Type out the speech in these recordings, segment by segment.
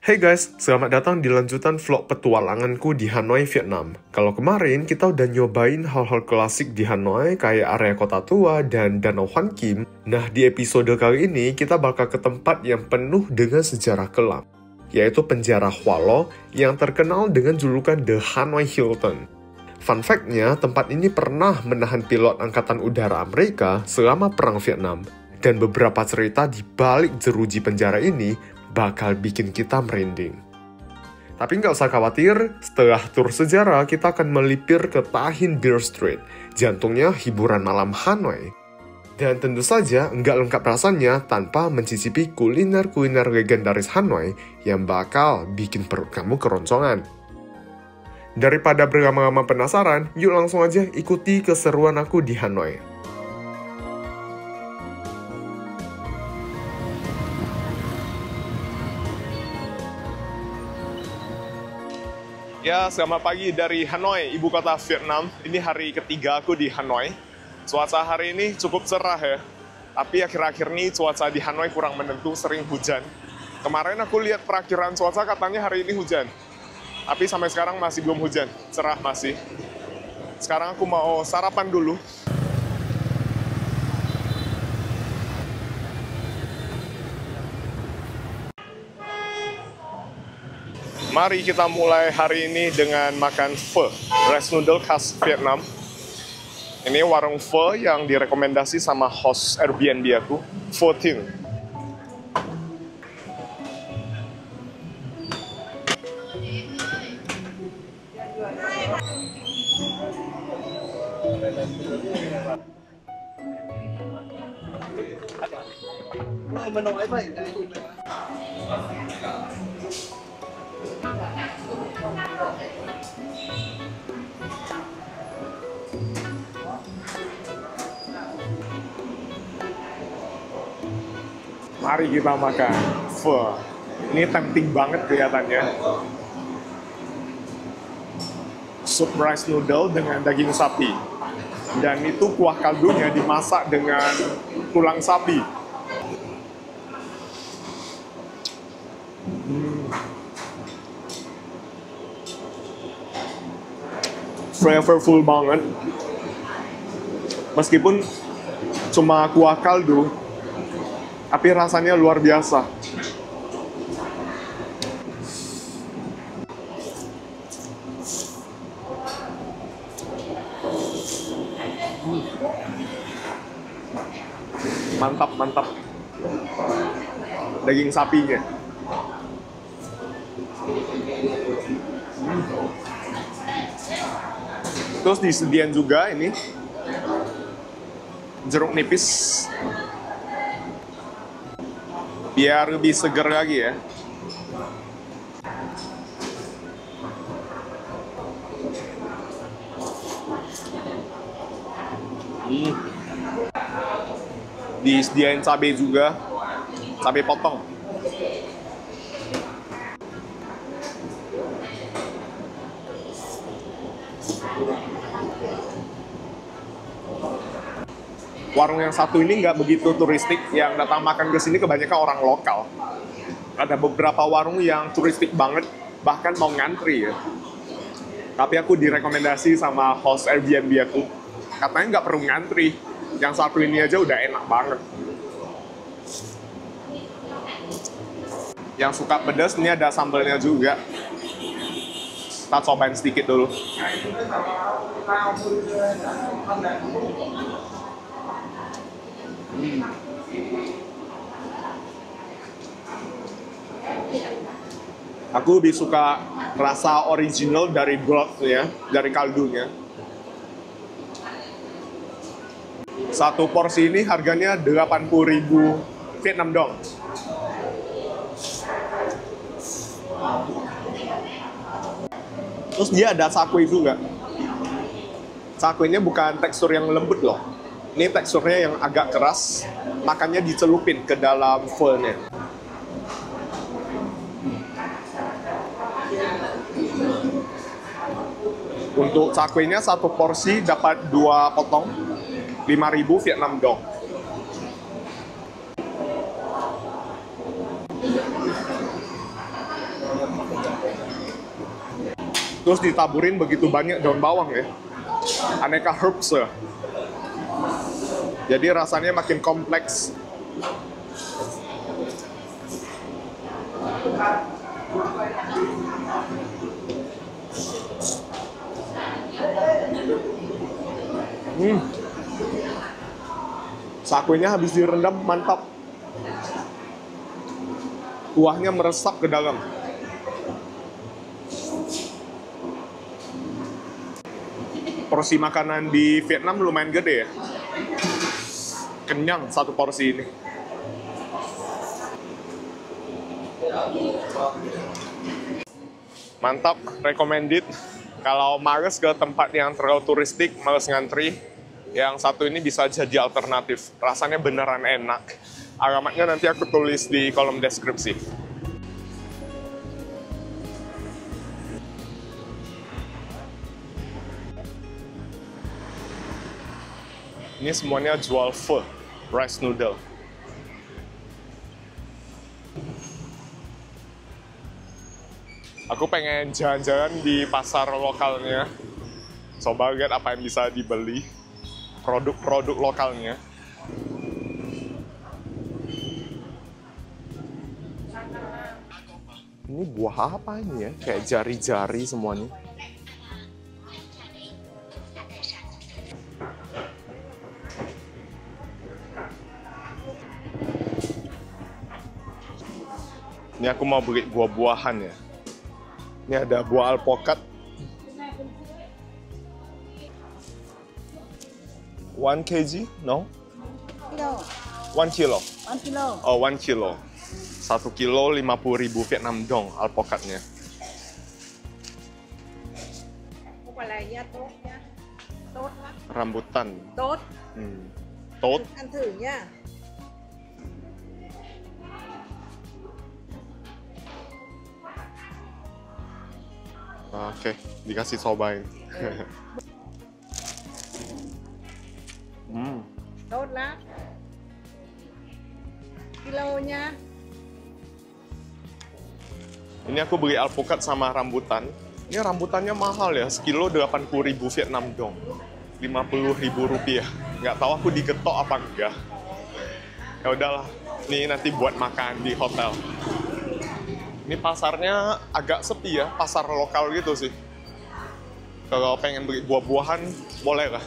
Hey guys, selamat datang di lanjutan vlog petualanganku di Hanoi, Vietnam. Kalau kemarin kita udah nyobain hal-hal klasik di Hanoi kayak area kota tua dan Danau Hoan Kim. Nah, di episode kali ini kita bakal ke tempat yang penuh dengan sejarah kelam, yaitu penjara Hoa Lo yang terkenal dengan julukan The Hanoi Hilton. Fun fact-nya, tempat ini pernah menahan pilot Angkatan Udara Amerika selama Perang Vietnam. Dan beberapa cerita di balik jeruji penjara ini bakal bikin kita merinding. Tapi nggak usah khawatir, setelah tur sejarah kita akan melipir ke Tha Hien Beer Street, jantungnya hiburan malam Hanoi. Dan tentu saja nggak lengkap rasanya tanpa mencicipi kuliner-kuliner legendaris Hanoi yang bakal bikin perut kamu keroncongan. Daripada berlama-lama penasaran, yuk langsung aja ikuti keseruan aku di Hanoi. Ya, selamat pagi dari Hanoi, ibu kota Vietnam. Ini hari ketiga aku di Hanoi. Cuaca hari ini cukup cerah ya. Tapi akhir-akhir ini cuaca di Hanoi kurang menentu, sering hujan. Kemarin aku lihat perakiraan cuaca katanya hari ini hujan. Tapi sampai sekarang masih belum hujan, cerah masih. Sekarang aku mau sarapan dulu. Mari kita mulai hari ini dengan makan pho, rice noodle khas Vietnam. Ini warung pho yang direkomendasi sama host Airbnb aku, Pho Tin. Mari kita makan pho. Ini tempting banget kelihatannya. Sup rice noodle dengan daging sapi. Dan itu kuah kaldunya dimasak dengan tulang sapi. Flavorful banget. Meskipun cuma kuah kaldu, tapi rasanya luar biasa. Mantap, mantap. Daging sapinya. Terus disediain juga ini jeruk nipis. Biar lebih segar lagi ya. Disediain cabai juga, cabai potong. Warung yang satu ini nggak begitu turistik, yang datang makan ke sini kebanyakan orang lokal. Ada beberapa warung yang turistik banget, bahkan mau ngantri ya. Tapi aku direkomendasi sama host Airbnb aku, katanya nggak perlu ngantri. Yang satu ini aja udah enak banget. Yang suka pedas, ini ada sambalnya juga. Kita cobain sedikit dulu. Aku lebih suka rasa original dari brothnya, dari kaldunya. Satu porsi ini harganya 80.000 Vietnam dong. Terus dia ada sakui juga. Sakuinya bukan tekstur yang lembut loh. Ini teksturnya yang agak keras, makanya dicelupin ke dalam pho-nya. Untuk cakuinya satu porsi dapat 2 potong, 5.000 Vietnam dong. Terus ditaburin begitu banyak daun bawang ya. Aneka herbs ya. Jadi rasanya makin kompleks. Sakunya habis direndam, mantap. Kuahnya meresap ke dalam. Porsi makanan di Vietnam lumayan gede ya. Kenyang satu porsi ini. Mantap, recommended. Kalau males ke tempat yang terlalu turistik, males ngantri, yang satu ini bisa jadi alternatif. Rasanya beneran enak. Alamatnya nanti aku tulis di kolom deskripsi. Ini semuanya jual pho, rice noodle. Aku pengen jalan-jalan di pasar lokalnya. Coba lihat apa yang bisa dibeli. Produk-produk lokalnya. Ini buah apa ini ya? Kayak jari-jari semuanya. Ini aku mau beli buah-buahan ya. Ini ada buah alpukat. 1 kg? No? Kilo. 1 kilo. 1 kilo. Oh, 1 kilo. 1 kilo 50.000 Vietnam dong alpukatnya. Không phải là da tốt nha. Tốt lắm. Rambutan. Tốt. Tốt. Ăn thử nha. Oke, dikasih cobain. Tốt lắm. Kilonya. Ini aku beli alpukat sama rambutan. Ini rambutannya mahal ya, sekilo 80.000 Vietnam dong. 50.000 rupiah. Nggak tahu aku diketok apa enggak. Ya udahlah, ini nanti buat makan di hotel. Ini pasarnya agak sepi ya, pasar lokal gitu sih. Kalau pengen beli buah-buahan, boleh lah.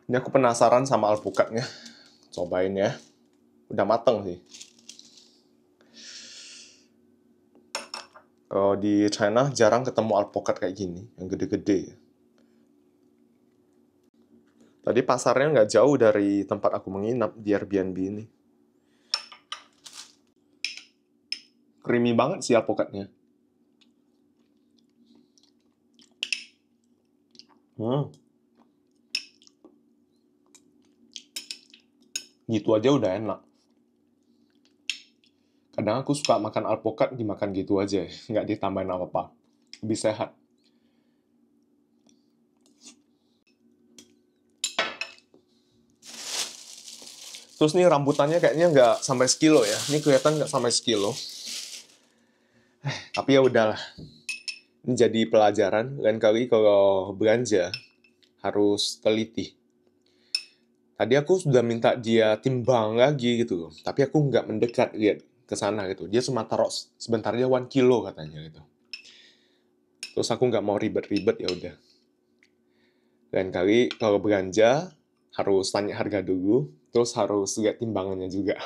Ini aku penasaran sama alpukatnya. Cobain ya. Udah mateng sih. Kalau di China jarang ketemu alpukat kayak gini, yang gede-gede. Tadi pasarnya nggak jauh dari tempat aku menginap di Airbnb ini. Creamy banget sih alpukatnya. Gitu aja udah enak. Kadang aku suka makan alpukat dimakan gitu aja, nggak ditambahin apa-apa. Lebih sehat. Terus nih rambutannya kayaknya nggak sampai sekilo ya. Ini kelihatan nggak sampai sekilo. Tapi ya udahlah. Ini jadi pelajaran. Lain kali kalau belanja harus teliti. Tadi aku sudah minta dia timbang lagi gitu. Tapi aku nggak mendekat lihat ke sana gitu. Dia cuma taruh sebentar aja 1 kilo katanya gitu. Terus aku nggak mau ribet-ribet, ya udah. Lain kali kalau belanja harus tanya harga dulu. Terus harus lihat timbangannya juga.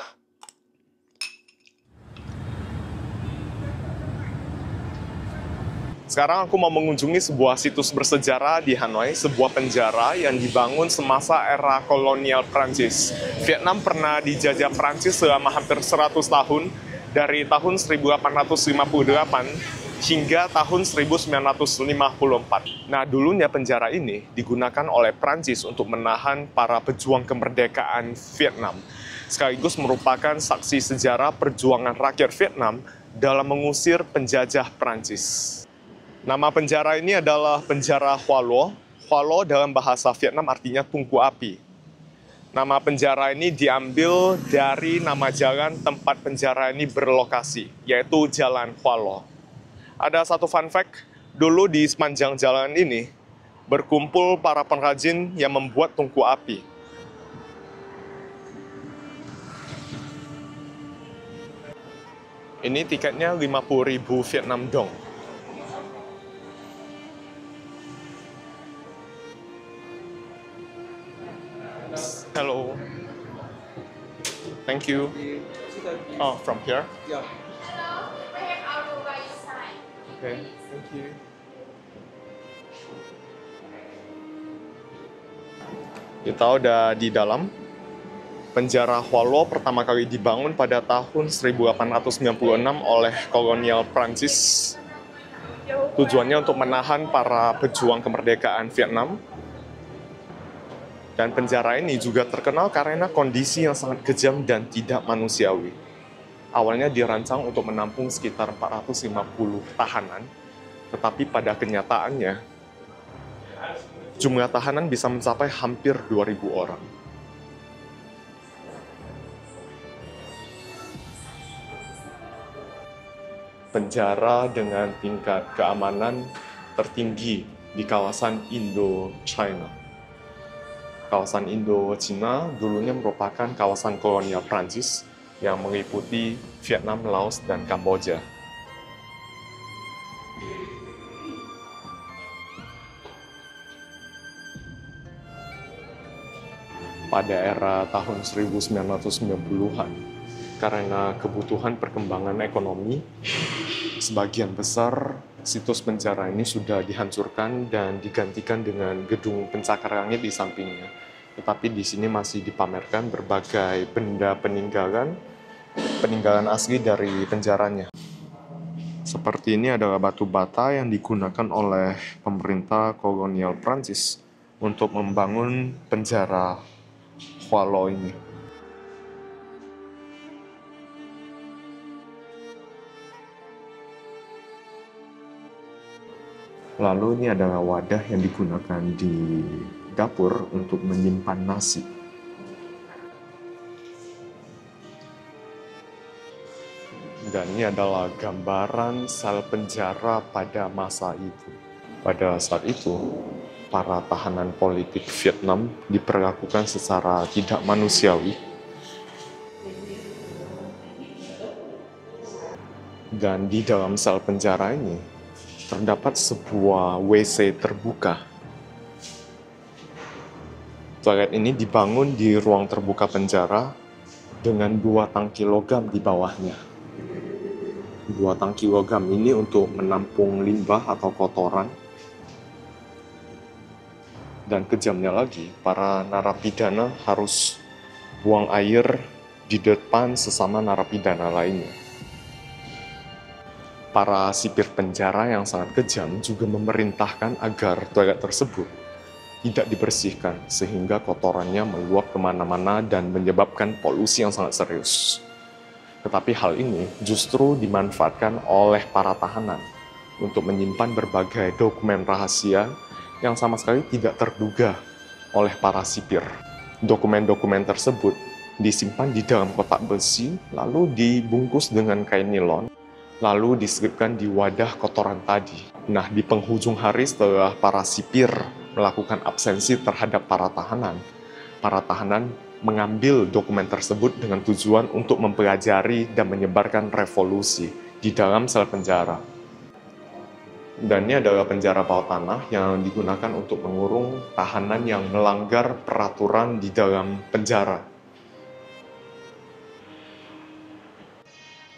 Sekarang aku mau mengunjungi sebuah situs bersejarah di Hanoi, sebuah penjara yang dibangun semasa era kolonial Prancis. Vietnam pernah dijajah Prancis selama hampir 100 tahun, dari tahun 1858 hingga tahun 1954. Nah, dulunya penjara ini digunakan oleh Prancis untuk menahan para pejuang kemerdekaan Vietnam, sekaligus merupakan saksi sejarah perjuangan rakyat Vietnam dalam mengusir penjajah Prancis. Nama penjara ini adalah penjara Hoa Lo. Hoa Lo dalam bahasa Vietnam artinya tungku api. Nama penjara ini diambil dari nama jalan tempat penjara ini berlokasi, yaitu Jalan Hua Lo. Ada satu fun fact, dulu di sepanjang jalan ini berkumpul para pengrajin yang membuat tungku api. Ini tiketnya 50.000 Vietnam dong. Hello. Thank you. Oh, from here? Yeah. Okay, thank you. Kita udah di dalam. Penjara Hua Lo pertama kali dibangun pada tahun 1896 oleh kolonial Prancis. Tujuannya untuk menahan para pejuang kemerdekaan Vietnam. Dan penjara ini juga terkenal karena kondisi yang sangat kejam dan tidak manusiawi. Awalnya dirancang untuk menampung sekitar 450 tahanan, tetapi pada kenyataannya, jumlah tahanan bisa mencapai hampir 2.000 orang. Penjara dengan tingkat keamanan tertinggi di kawasan Indo-China. Kawasan Indo-China dulunya merupakan kawasan kolonial Prancis yang meliputi Vietnam, Laos, dan Kamboja. Pada era tahun 1990-an, karena kebutuhan perkembangan ekonomi, sebagian besar situs penjara ini sudah dihancurkan dan digantikan dengan gedung pencakar langit di sampingnya. Tetapi di sini masih dipamerkan berbagai benda peninggalan asli dari penjaranya. Seperti ini adalah batu bata yang digunakan oleh pemerintah kolonial Prancis untuk membangun penjara Hua Lo ini. Lalu ini adalah wadah yang digunakan di dapur untuk menyimpan nasi. Dan ini adalah gambaran sel penjara pada masa itu. Pada saat itu, para tahanan politik Vietnam diperlakukan secara tidak manusiawi. Dan di dalam sel penjara ini, terdapat sebuah WC terbuka. Toilet ini dibangun di ruang terbuka penjara dengan 2 tangki logam di bawahnya. 2 tangki logam ini untuk menampung limbah atau kotoran. Dan kejamnya lagi, para narapidana harus buang air di depan sesama narapidana lainnya. Para sipir penjara yang sangat kejam juga memerintahkan agar toilet tersebut tidak dibersihkan sehingga kotorannya meluap kemana-mana dan menyebabkan polusi yang sangat serius. Tetapi hal ini justru dimanfaatkan oleh para tahanan untuk menyimpan berbagai dokumen rahasia yang sama sekali tidak terduga oleh para sipir. Dokumen-dokumen tersebut disimpan di dalam kotak besi lalu dibungkus dengan kain nilon, lalu diselipkan di wadah kotoran tadi. Nah, di penghujung hari setelah para sipir melakukan absensi terhadap para tahanan mengambil dokumen tersebut dengan tujuan untuk mempelajari dan menyebarkan revolusi di dalam sel penjara. Dan ini adalah penjara bawah tanah yang digunakan untuk mengurung tahanan yang melanggar peraturan di dalam penjara.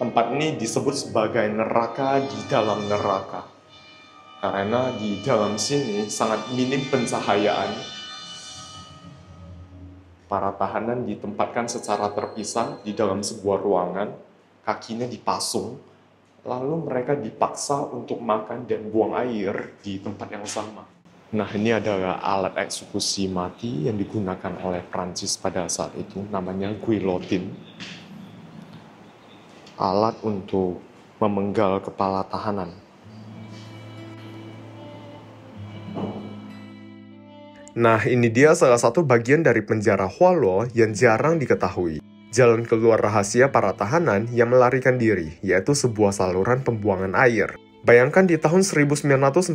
Tempat ini disebut sebagai neraka di dalam neraka. Karena di dalam sini sangat minim pencahayaan. Para tahanan ditempatkan secara terpisah di dalam sebuah ruangan, kakinya dipasung, lalu mereka dipaksa untuk makan dan buang air di tempat yang sama. Nah, ini adalah alat eksekusi mati yang digunakan oleh Prancis pada saat itu, namanya guillotine. Alat untuk memenggal kepala tahanan. Nah, ini dia salah satu bagian dari penjara Hualuo yang jarang diketahui. Jalan keluar rahasia para tahanan yang melarikan diri, yaitu sebuah saluran pembuangan air. Bayangkan di tahun 1945,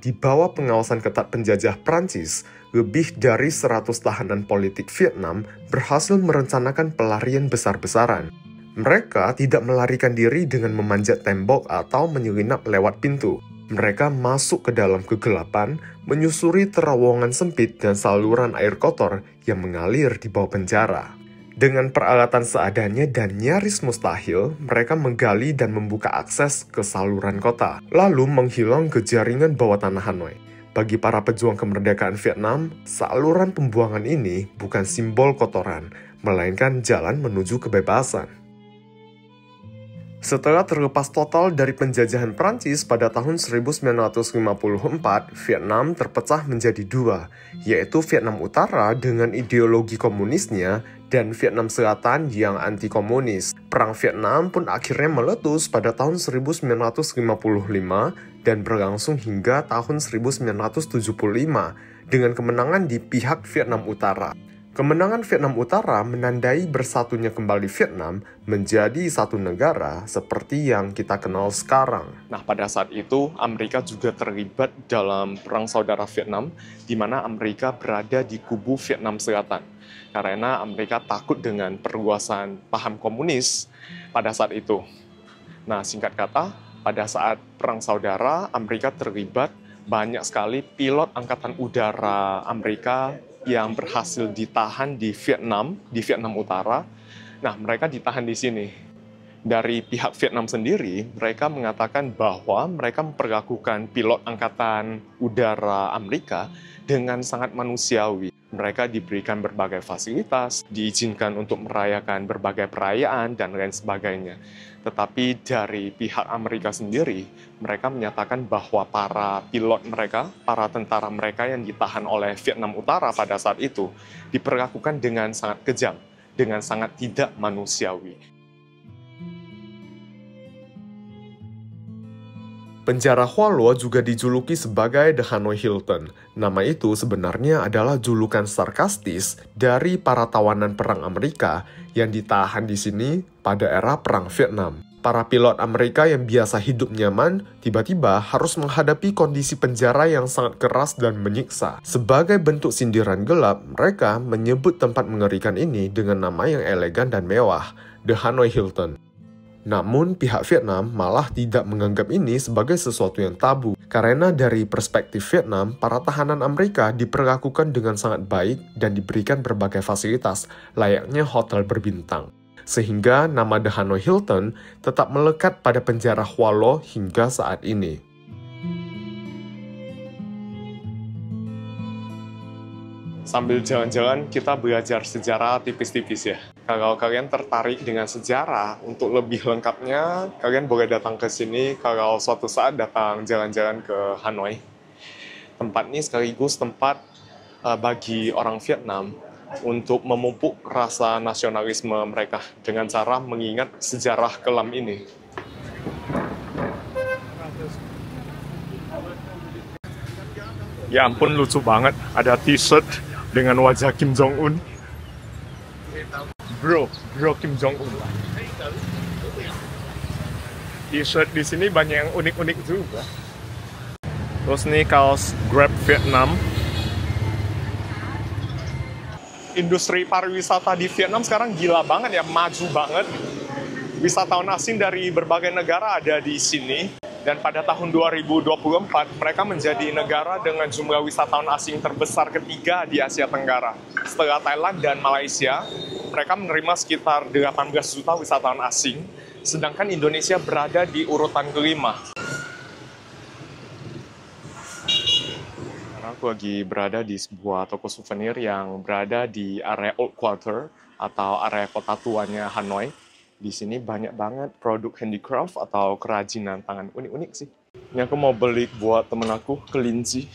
di bawah pengawasan ketat penjajah Prancis, lebih dari 100 tahanan politik Vietnam berhasil merencanakan pelarian besar-besaran. Mereka tidak melarikan diri dengan memanjat tembok atau menyelinap lewat pintu. Mereka masuk ke dalam kegelapan, menyusuri terowongan sempit dan saluran air kotor yang mengalir di bawah penjara. Dengan peralatan seadanya dan nyaris mustahil, mereka menggali dan membuka akses ke saluran kota, lalu menghilang ke jaringan bawah tanah Hanoi. Bagi para pejuang kemerdekaan Vietnam, saluran pembuangan ini bukan simbol kotoran, melainkan jalan menuju kebebasan. Setelah terlepas total dari penjajahan Prancis pada tahun 1954, Vietnam terpecah menjadi dua, yaitu Vietnam Utara dengan ideologi komunisnya dan Vietnam Selatan yang anti-komunis. Perang Vietnam pun akhirnya meletus pada tahun 1955 dan berlangsung hingga tahun 1975 dengan kemenangan di pihak Vietnam Utara. Kemenangan Vietnam Utara menandai bersatunya kembali Vietnam menjadi satu negara seperti yang kita kenal sekarang. Nah, pada saat itu Amerika juga terlibat dalam Perang Saudara Vietnam, di mana Amerika berada di kubu Vietnam Selatan. Karena Amerika takut dengan perluasan paham komunis pada saat itu. Nah, singkat kata, pada saat Perang Saudara, Amerika terlibat, banyak sekali pilot Angkatan Udara Amerika yang berhasil ditahan di Vietnam Utara. Nah, mereka ditahan di sini. Dari pihak Vietnam sendiri, mereka mengatakan bahwa mereka memperlakukan pilot Angkatan Udara Amerika dengan sangat manusiawi. Mereka diberikan berbagai fasilitas, diizinkan untuk merayakan berbagai perayaan, dan lain sebagainya. Tetapi dari pihak Amerika sendiri, mereka menyatakan bahwa para pilot mereka, para tentara mereka yang ditahan oleh Vietnam Utara pada saat itu, diperlakukan dengan sangat kejam, dengan sangat tidak manusiawi. Penjara Hualuo juga dijuluki sebagai The Hanoi Hilton. Nama itu sebenarnya adalah julukan sarkastis dari para tawanan perang Amerika yang ditahan di sini pada era Perang Vietnam. Para pilot Amerika yang biasa hidup nyaman, tiba-tiba harus menghadapi kondisi penjara yang sangat keras dan menyiksa. Sebagai bentuk sindiran gelap, mereka menyebut tempat mengerikan ini dengan nama yang elegan dan mewah, The Hanoi Hilton. Namun, pihak Vietnam malah tidak menganggap ini sebagai sesuatu yang tabu. Karena dari perspektif Vietnam, para tahanan Amerika diperlakukan dengan sangat baik dan diberikan berbagai fasilitas, layaknya hotel berbintang. Sehingga nama The Hanoi Hilton tetap melekat pada penjara Hualuo hingga saat ini. Sambil jalan-jalan, kita belajar sejarah tipis-tipis ya. Kalau kalian tertarik dengan sejarah, untuk lebih lengkapnya, kalian boleh datang ke sini kalau suatu saat datang jalan-jalan ke Hanoi. Tempat ini sekaligus tempat bagi orang Vietnam untuk memupuk rasa nasionalisme mereka dengan cara mengingat sejarah kelam ini. Ya ampun, lucu banget. Ada t-shirt dengan wajah Kim Jong-un. Bro Kim Jong-un. T-shirt di sini banyak yang unik-unik juga. Terus nih kaos Grab Vietnam. Industri pariwisata di Vietnam sekarang gila banget ya, maju banget. Wisatawan asing dari berbagai negara ada di sini. Dan pada tahun 2024, mereka menjadi negara dengan jumlah wisatawan asing terbesar ketiga di Asia Tenggara. Setelah Thailand dan Malaysia, mereka menerima sekitar 18 juta wisatawan asing, sedangkan Indonesia berada di urutan kelima. Karena aku lagi berada di sebuah toko souvenir yang berada di area Old Quarter atau area kota tuanya Hanoi. Di sini banyak banget produk handicraft atau kerajinan tangan unik-unik sih. Ini aku mau beli buat temen aku, kelinci.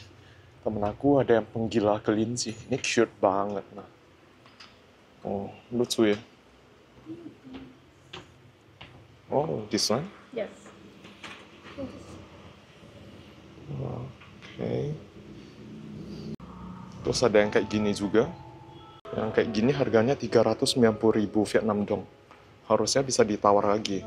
Temen aku ada yang penggila kelinci. Ini cute banget. Nah. Oh, lucu ya. Oh, this one? Yes. Okay. Terus ada yang kayak gini juga. Yang kayak gini harganya 390.000 Vietnam dong. Harusnya bisa ditawar lagi.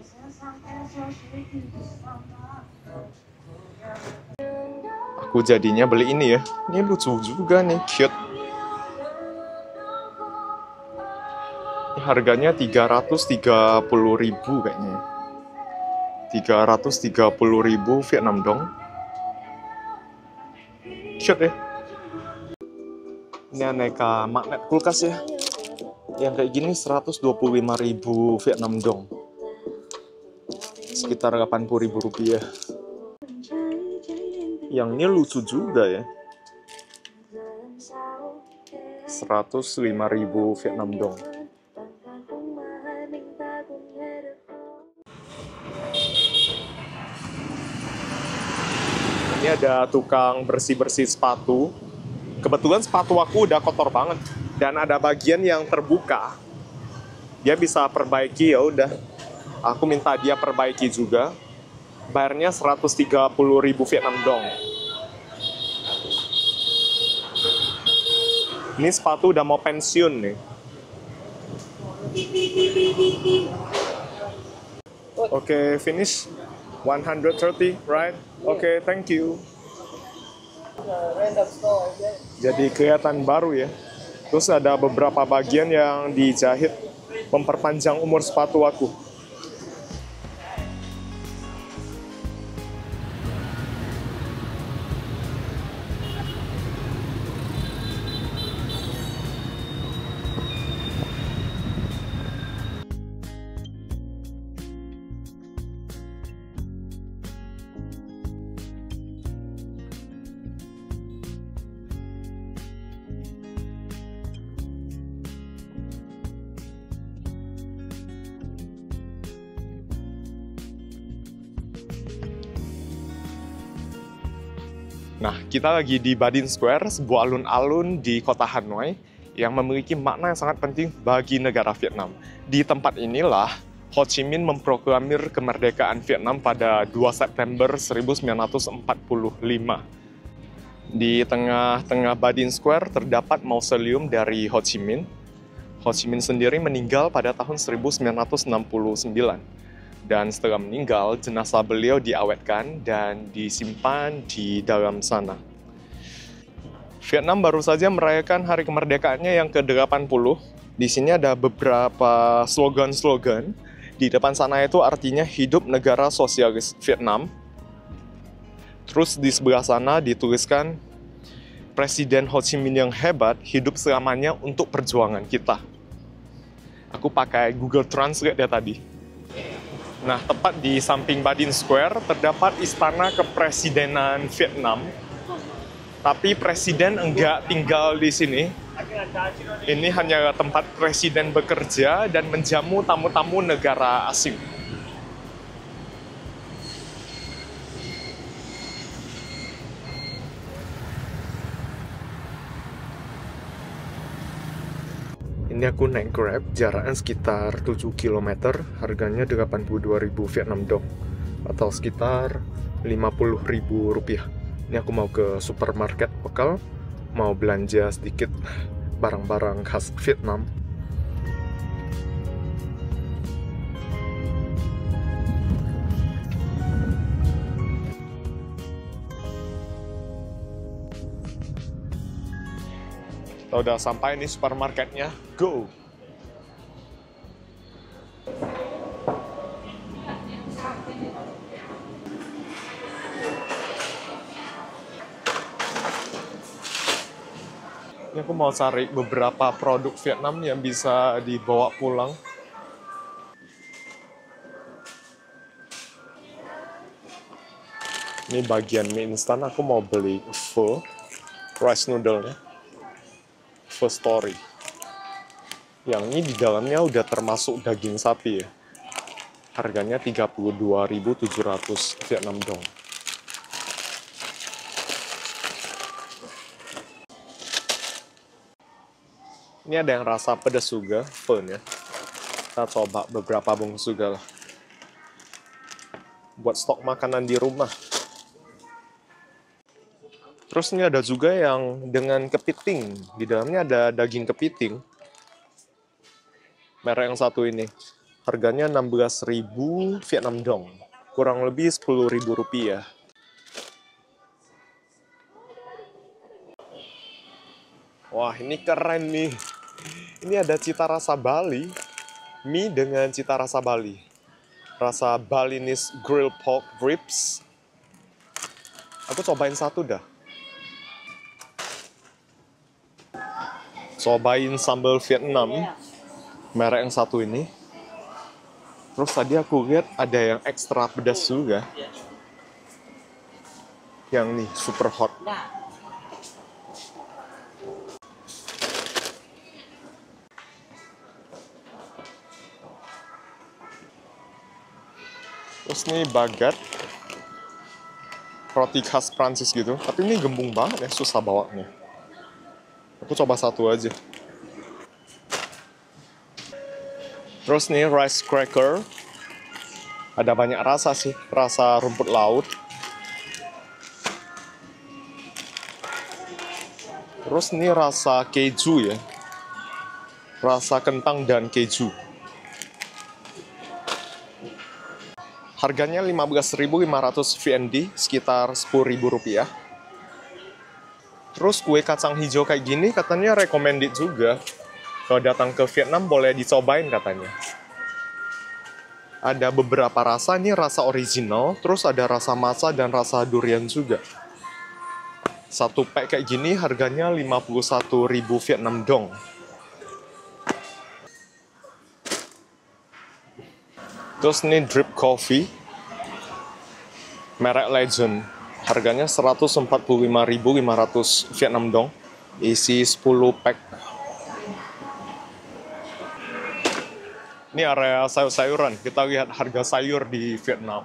Aku jadinya beli ini ya. Ini lucu juga nih, cute. Ini harganya 330.000 kayaknya. 330.000 Vietnam dong. Cute ya. Ini aneka magnet kulkas ya. Yang kayak gini 125.000 Vietnam dong. Sekitar 80.000 rupiah. Yang ini lucu juga ya. 105.000 Vietnam dong. Ini ada tukang bersih-bersih sepatu. Kebetulan sepatu aku udah kotor banget dan ada bagian yang terbuka. Dia bisa perbaiki, ya udah. Aku minta dia perbaiki juga. Bayarnya 130.000 Vietnam dong. Ini sepatu udah mau pensiun nih. Oke, finish 130, right? Oke, thank you. Jadi kelihatan baru ya. Terus ada beberapa bagian yang dijahit memperpanjang umur sepatu aku. Nah, kita lagi di Ba Dinh Square, sebuah alun-alun di kota Hanoi yang memiliki makna yang sangat penting bagi negara Vietnam. Di tempat inilah Ho Chi Minh memproklamir kemerdekaan Vietnam pada 2 September 1945. Di tengah-tengah Ba Dinh Square terdapat mausoleum dari Ho Chi Minh. Ho Chi Minh sendiri meninggal pada tahun 1969. Dan setelah meninggal, jenazah beliau diawetkan dan disimpan di dalam sana. Vietnam baru saja merayakan hari kemerdekaannya yang ke-80. Di sini ada beberapa slogan-slogan. Di depan sana itu artinya hidup negara sosialis Vietnam. Terus di sebelah sana dituliskan Presiden Ho Chi Minh yang hebat hidup selamanya untuk perjuangan kita. Aku pakai Google Translate ya tadi. Nah, tepat di samping Ba Dinh Square terdapat istana kepresidenan Vietnam. Tapi presiden enggak tinggal di sini. Ini hanya tempat presiden bekerja dan menjamu tamu-tamu negara asing. Ini aku naik Grab, jaraknya sekitar 7 km, harganya 82.000 Vietnam dong, atau sekitar 50.000 rupiah. Ini aku mau ke supermarket lokal, mau belanja sedikit barang-barang khas Vietnam. Kita udah sampai nih supermarketnya, go! Ini aku mau cari beberapa produk Vietnam yang bisa dibawa pulang. Ini bagian mie instan, aku mau beli pho, rice noodle-nya. Pho Story. Yang ini di dalamnya udah termasuk daging sapi ya. Harganya 32.700 Vietnam dong. Ini ada yang rasa pedas juga, pho ya. Kita coba beberapa bungkus juga lah. Buat stok makanan di rumah. Terus ini ada juga yang dengan kepiting. Di dalamnya ada daging kepiting. Merek yang satu ini. Harganya 16.000 Vietnam dong. Kurang lebih 10.000 rupiah. Wah, ini keren nih. Ini ada cita rasa Bali. Mie dengan cita rasa Bali. Rasa Balinese grilled pork ribs. Aku cobain satu dah. Cobain sambal Vietnam. Merek yang satu ini. Terus tadi aku lihat ada yang ekstra pedas juga. Yang nih, super hot. Terus nih bagat. Roti khas Prancis gitu. Tapi ini gembung banget ya, susah bawanya. Aku coba satu aja. Terus nih rice cracker. Ada banyak rasa sih. Rasa rumput laut. Terus nih rasa keju ya. Rasa kentang dan keju. Harganya 15.500 VND, sekitar 10.000 rupiah. Terus kue kacang hijau kayak gini katanya recommended juga. Kalau datang ke Vietnam boleh dicobain katanya. Ada beberapa rasa, ini rasa original, terus ada rasa matcha dan rasa durian juga. Satu pack kayak gini harganya 51.000 Vietnam dong. Terus ini drip coffee. Merek Legend. Harganya 145.500 Vietnam dong. Isi 10 pack. Ini area sayur-sayuran. Kita lihat harga sayur di Vietnam.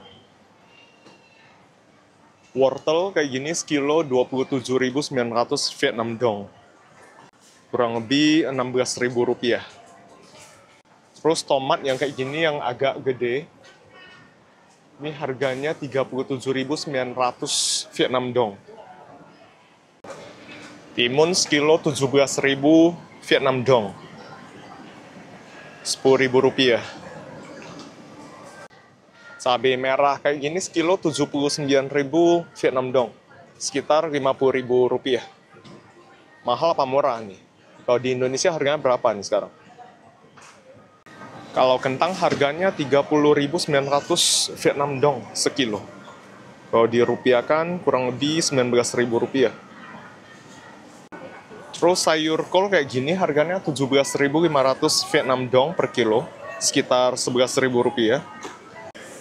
Wortel kayak gini sekilo 27.900 Vietnam dong. Kurang lebih 16.000 rupiah. Terus tomat yang kayak gini yang agak gede. Ini harganya 37.900 Vietnam dong. Timun sekilo 17.000 Vietnam dong. 10.000 rupiah. Cabai merah kayak gini sekilo 79.000 Vietnam dong. Sekitar 50.000 rupiah. Mahal apa murah nih? Kalau di Indonesia harganya berapa nih sekarang? Kalau kentang harganya 30.900 Vietnam dong sekilo. Kalau dirupiahkan kurang lebih 19.000 rupiah. Terus sayur kol kayak gini harganya 17.500 Vietnam dong per kilo. Sekitar 11.000 rupiah.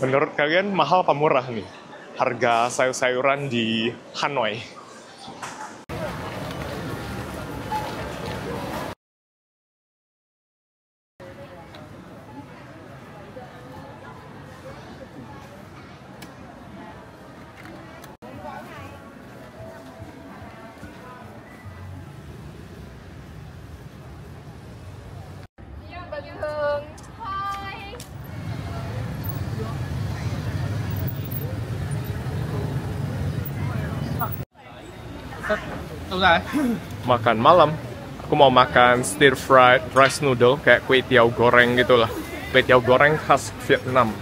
Menurut kalian mahal apa murah nih? Harga sayur-sayuran di Hanoi. Makan malam. Aku mau makan stir fried rice noodle kayak kue tiao goreng gitulah. Kue tiao goreng khas Vietnam.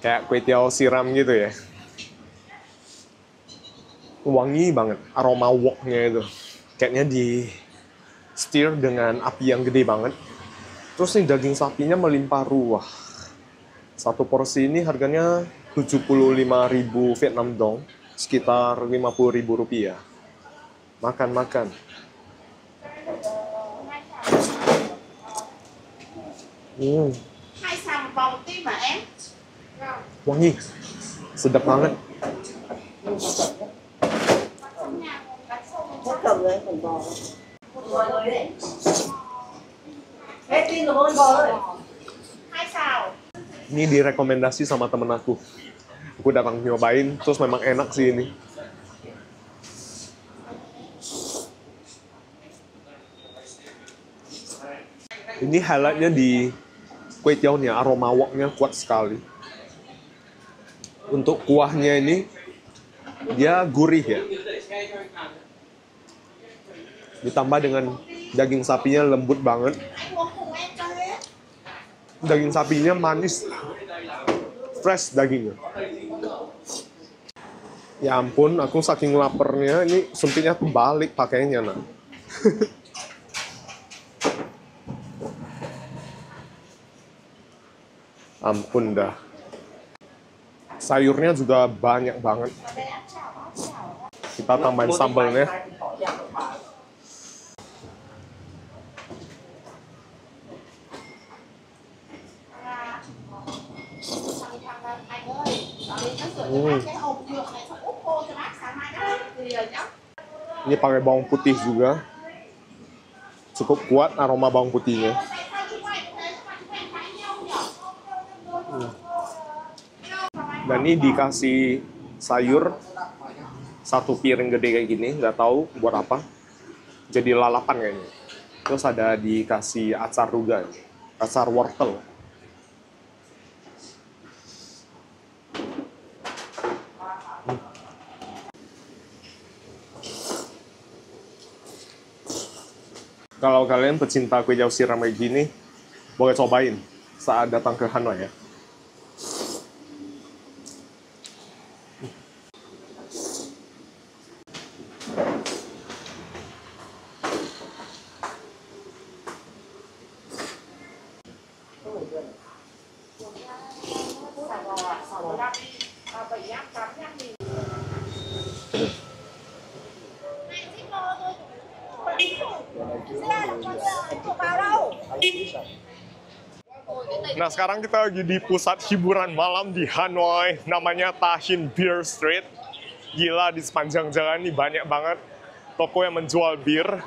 Kayak kue tiao siram gitu ya. Wangi banget, aroma woknya itu. Kayaknya di stir dengan api yang gede banget. Terus nih daging sapinya melimpah ruah. Satu porsi ini harganya 75.000 Vietnam dong, sekitar 50.000 rupiah. Makan-makan. Wangi, sedap banget. Ini direkomendasi sama temen aku. Aku datang nyobain, terus memang enak sih ini. Ini highlightnya di kue tiaonya, aroma woknya kuat sekali. Untuk kuahnya ini, dia gurih ya. Ditambah dengan daging sapinya lembut banget. Daging sapinya manis. Fresh dagingnya. Ya ampun, aku saking laparnya, ini sumpitnya kebalik pakainya, nah. Ampun dah. Sayurnya juga banyak banget. Kita tambahin sambalnya. Ini pakai bawang putih juga. Cukup kuat aroma bawang putihnya. Dan ini dikasih sayur satu piring gede kayak gini, nggak tahu buat apa. Jadi lalapan kayaknya. Terus ada dikasih acar juga, acar wortel. Kalau kalian pecinta kue tiaw siram kayak gini, boleh cobain saat datang ke Hanoi ya. Nah, sekarang kita lagi di pusat hiburan malam di Hanoi, namanya Ta Hien Beer Street. Gila, di sepanjang jalan ini banyak banget toko yang menjual bir.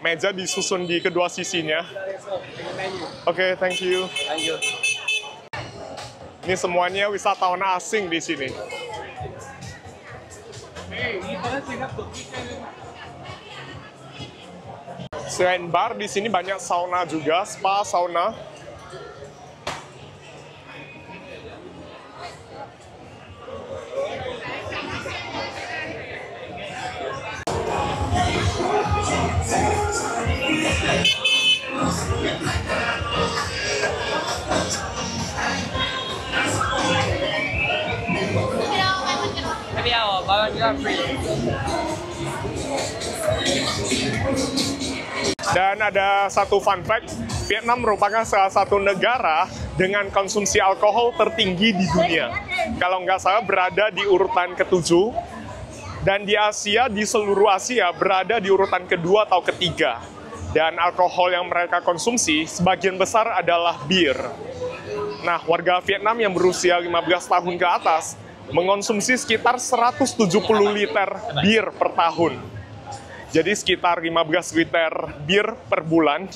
Meja disusun di kedua sisinya. Oke, thank you. Ini semuanya wisatawan asing di sini. Selain bar, di sini banyak sauna juga, spa, sauna. Dan ada satu fun fact, Vietnam merupakan salah satu negara dengan konsumsi alkohol tertinggi di dunia. Kalau nggak salah berada di urutan ke-7, dan di Asia, di seluruh Asia berada di urutan kedua atau ketiga. Dan alkohol yang mereka konsumsi sebagian besar adalah bir. Nah, warga Vietnam yang berusia 15 tahun ke atas mengonsumsi sekitar 170 liter bir per tahun. Jadi sekitar 15 liter bir per bulan.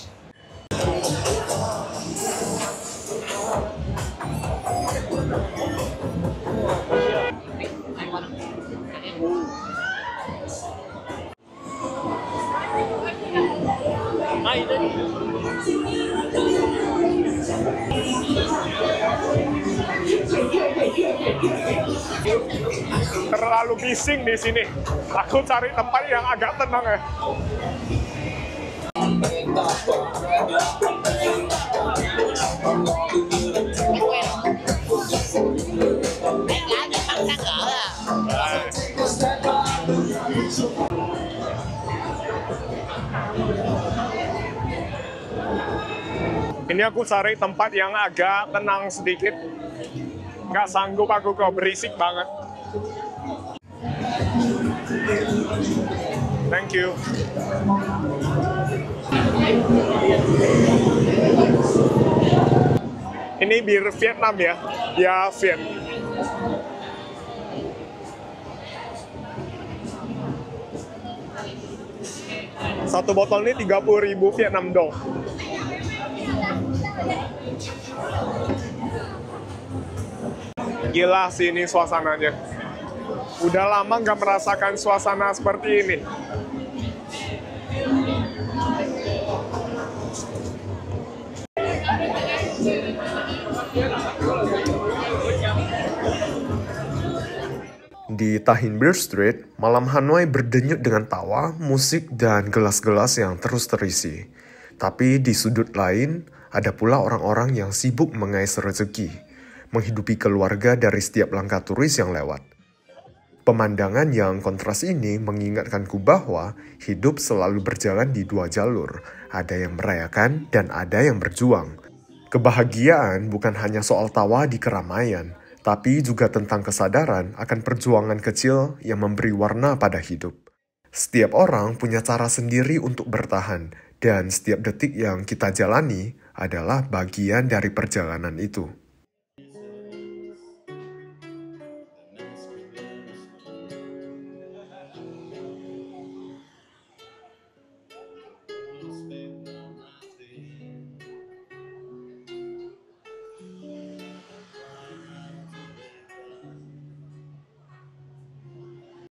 Terlalu bising di sini. Aku cari tempat yang agak tenang ya. Ini aku cari tempat yang agak tenang sedikit. Nggak sanggup aku kok, berisik banget. Thank you. Ini bir Vietnam ya, ya Viet. Satu botol ini 30.000 Vietnam dong. Gila sih ini suasananya. Udah lama nggak merasakan suasana seperti ini. Di Tahin Beer Street, malam Hanoi berdenyut dengan tawa, musik, dan gelas-gelas yang terus terisi. Tapi di sudut lain, ada pula orang-orang yang sibuk mengais rezeki, menghidupi keluarga dari setiap langkah turis yang lewat. Pemandangan yang kontras ini mengingatkanku bahwa hidup selalu berjalan di dua jalur, ada yang merayakan dan ada yang berjuang. Kebahagiaan bukan hanya soal tawa di keramaian, tapi juga tentang kesadaran akan perjuangan kecil yang memberi warna pada hidup. Setiap orang punya cara sendiri untuk bertahan, dan setiap detik yang kita jalani adalah bagian dari perjalanan itu.